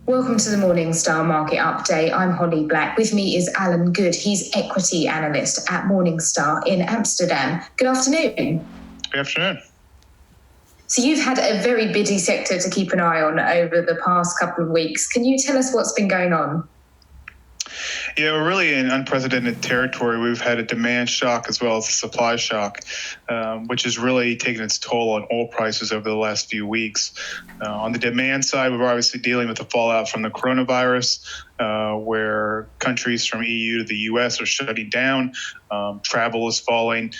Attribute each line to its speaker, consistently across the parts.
Speaker 1: Welcome to the Morningstar Market Update. I'm Holly Black. With me is Alan Good. He's equity analyst at Morningstar in Amsterdam. Good afternoon.
Speaker 2: Good afternoon.
Speaker 1: So you've had a very busy sector to keep an eye on over the past couple of weeks. Can you tell us what's been going on?
Speaker 2: Yeah, we're really in unprecedented territory. We've had a demand shock as well as a supply shock, which has really taken its toll on oil prices over the last few weeks. On the demand side, we're obviously dealing with the fallout from the coronavirus, where countries from EU to the US are shutting down. Travel is falling.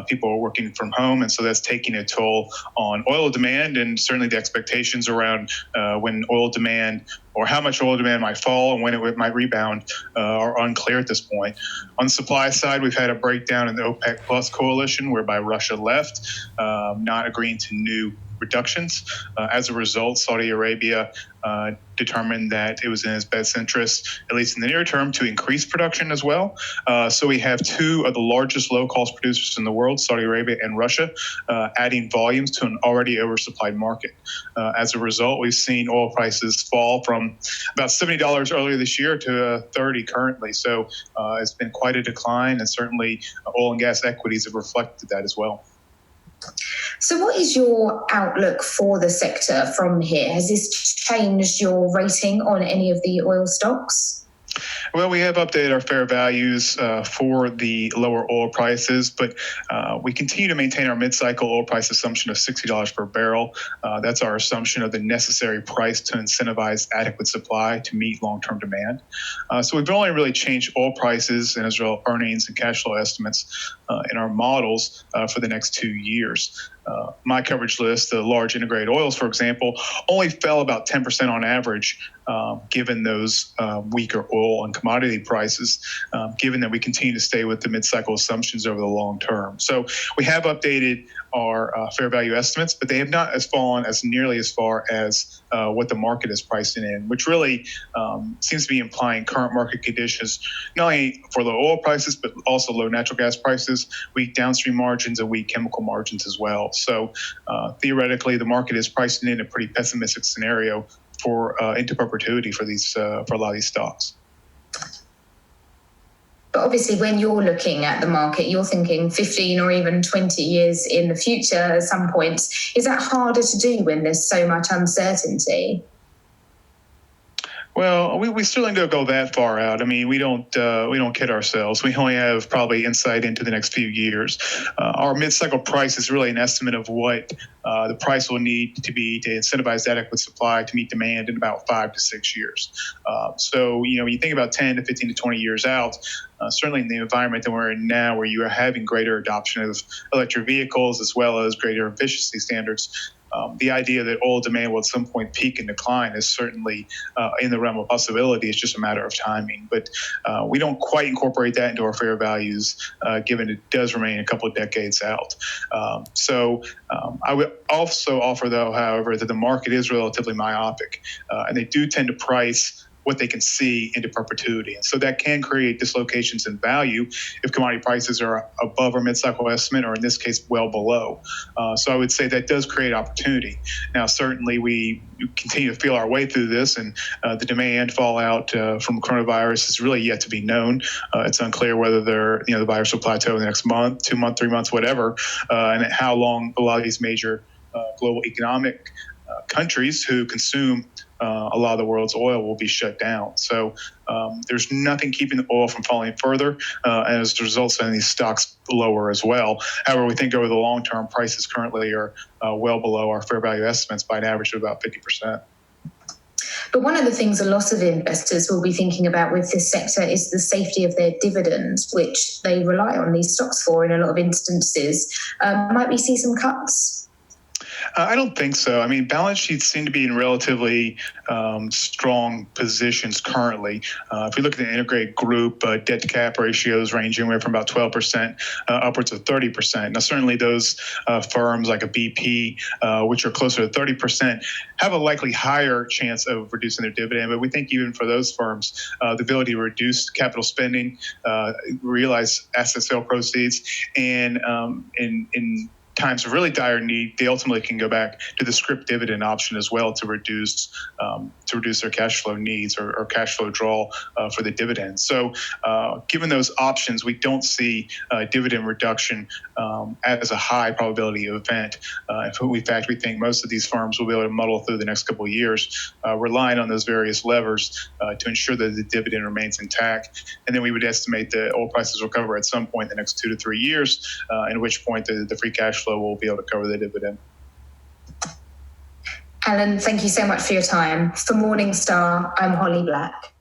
Speaker 2: People are working from home, and so that's taking a toll on oil demand, and certainly the expectations around when oil demand or how much oil demand might fall and when it might rebound are unclear at this point. On the supply side, we've had a breakdown in the OPEC Plus coalition, whereby Russia left, not agreeing to new reductions. As a result, Saudi Arabia determined that it was in its best interest, at least in the near term, to increase production as well. So we have two of the largest low-cost producers in the world, Saudi Arabia and Russia, adding volumes to an already oversupplied market. As a result, we've seen oil prices fall from about $70 earlier this year to $30 currently. So it's been quite a decline, and certainly oil and gas equities have reflected that as well.
Speaker 1: So what is your outlook for the sector from here? Has this changed your rating on any of the oil stocks?
Speaker 2: Well, we have updated our fair values for the lower oil prices, but we continue to maintain our mid-cycle oil price assumption of $60 per barrel. That's our assumption of the necessary price to incentivize adequate supply to meet long-term demand. So we've only really changed oil prices and as well earnings and cash flow estimates in our models for the next 2 years. My coverage list, the large integrated oils, for example, only fell about 10% on average, given those weaker oil and commodity prices, given that we continue to stay with the mid-cycle assumptions over the long term. So we have updated our fair value estimates, but they have not fallen as nearly as far as what the market is pricing in, which really seems to be implying current market conditions, not only for low oil prices, but also low natural gas prices, weak downstream margins, and weak chemical margins as well. So theoretically, the market is pricing in a pretty pessimistic scenario for into perpetuity for a lot of these stocks.
Speaker 1: But obviously, when you're looking at the market, you're thinking 15 or even 20 years in the future at some points. Is that harder to do when there's so much uncertainty?
Speaker 2: Well, we certainly don't go that far out. I mean, we don't kid ourselves. We only have probably insight into the next few years. Our mid-cycle price is really an estimate of what the price will need to be to incentivize adequate supply to meet demand in about 5 to 6 years. So, when you think about 10 to 15 to 20 years out, certainly in the environment that we're in now, where you are having greater adoption of electric vehicles as well as greater efficiency standards, the idea that oil demand will at some point peak and decline is certainly in the realm of possibility. It's just a matter of timing. But we don't quite incorporate that into our fair values, given it does remain a couple of decades out. So I would also offer, though, however, that the market is relatively myopic, and they do tend to price what they can see into perpetuity. And so that can create dislocations in value if commodity prices are above our mid-cycle estimate, or in this case, well below. So I would say that does create opportunity. Now, certainly we continue to feel our way through this, and the demand fallout from coronavirus is really yet to be known. It's unclear whether the virus will plateau in the next month, 2 months, 3 months, whatever, and how long a lot of these major global economic countries who consume a lot of the world's oil will be shut down. So there's nothing keeping the oil from falling further, and as a result, sending these stocks lower as well. However, we think over the long term, prices currently are well below our fair value estimates by an average of about 50%.
Speaker 1: But one of the things a lot of investors will be thinking about with this sector is the safety of their dividends, which they rely on these stocks for in a lot of instances. Might we see some cuts?
Speaker 2: I don't think so. I mean, balance sheets seem to be in relatively strong positions currently. If we look at the integrated group, debt-to-cap ratios ranging anywhere from about 12% upwards of 30%. Now, certainly those firms like a BP, which are closer to 30%, have a likely higher chance of reducing their dividend. But we think even for those firms, the ability to reduce capital spending, realize asset sale proceeds, and times of really dire need, they ultimately can go back to the scrip dividend option as well to reduce their cash flow needs or cash flow draw for the dividend. So given those options, we don't see dividend reduction as a high probability event. In fact, we think most of these firms will be able to muddle through the next couple of years, relying on those various levers to ensure that the dividend remains intact. And then we would estimate that oil prices will recover at some point in the next 2 to 3 years, at which point the free cash flow will be able to cover the dividend.
Speaker 1: Alan, thank you so much for your time. For Morningstar, I'm Holly Black.